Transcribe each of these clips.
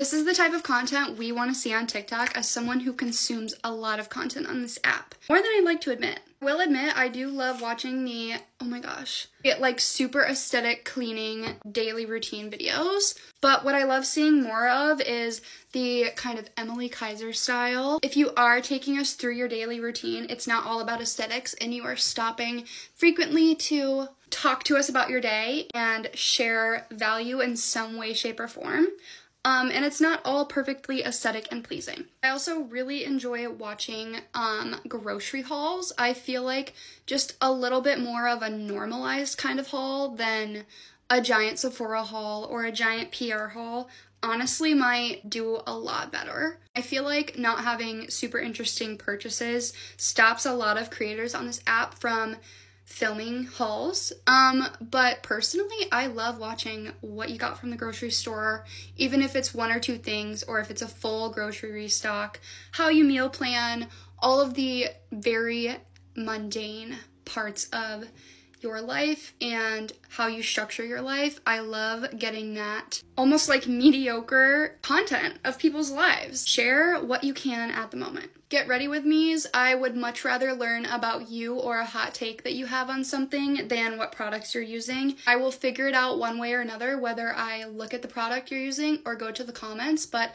This is the type of content we want to see on TikTok as someone who consumes a lot of content on this app. More than I'd like to admit. I will admit, I do love watching the, oh my gosh, like super aesthetic cleaning daily routine videos. But what I love seeing more of is the kind of Emily Kaiser style. If you are taking us through your daily routine, it's not all about aesthetics and you are stopping frequently to talk to us about your day and share value in some way, shape, or form. And it's not all perfectly aesthetic and pleasing. I also really enjoy watching grocery hauls. I feel like just a little bit more of a normalized kind of haul than a giant Sephora haul or a giant PR haul honestly might do a lot better. I feel like not having super interesting purchases stops a lot of creators on this app from filming hauls, but personally I love watching what you got from the grocery store, even if it's one or two things or if it's a full grocery restock, how you meal plan, all of the very mundane parts of your life and how you structure your life. I love getting that almost like mediocre content of people's lives. Share what you can at the moment. Get ready with me's. I would much rather learn about you or a hot take that you have on something than what products you're using. I will figure it out one way or another, whether I look at the product you're using or go to the comments, but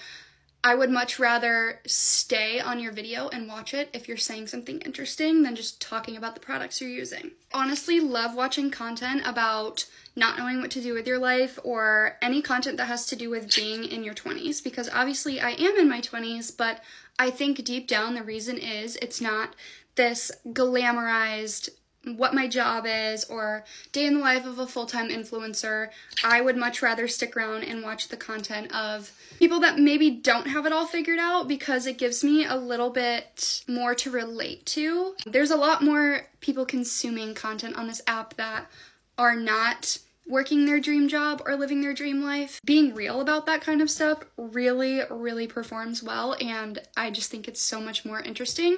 I would much rather stay on your video and watch it if you're saying something interesting than just talking about the products you're using. Honestly, love watching content about not knowing what to do with your life or any content that has to do with being in your 20s, because obviously I am in my 20s, but I think deep down the reason is it's not this glamorized what my job is or day in the life of a full-time influencer. I would much rather stick around and watch the content of people that maybe don't have it all figured out because it gives me a little bit more to relate to. There's a lot more people consuming content on this app that are not working their dream job or living their dream life. Being real about that kind of stuff really, really performs well, and I just think it's so much more interesting.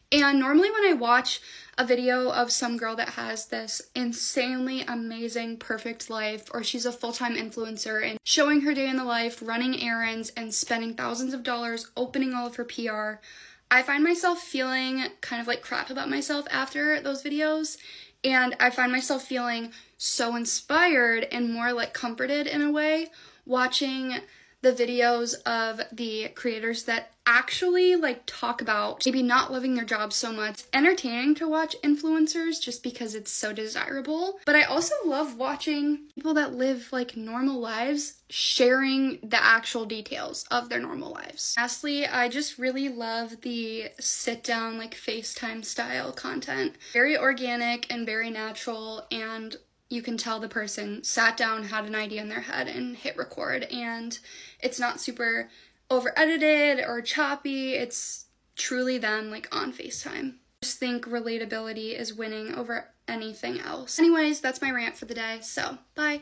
And normally when I watch a video of some girl that has this insanely amazing, perfect life, or she's a full-time influencer and showing her day in the life, running errands, and spending thousands of dollars opening all of her PR, I find myself feeling kind of like crap about myself after those videos. And I find myself feeling so inspired and more like comforted in a way watching the videos of the creators that actually like talk about maybe not loving their jobs so much. Entertaining to watch influencers just because it's so desirable. But I also love watching people that live like normal lives sharing the actual details of their normal lives. Lastly, I just really love the sit down like FaceTime style content. Very organic and very natural, and you can tell the person sat down, had an idea in their head, and hit record, and it's not super over-edited or choppy. It's truly them, like, on FaceTime. I just think relatability is winning over anything else. Anyways, that's my rant for the day, so bye!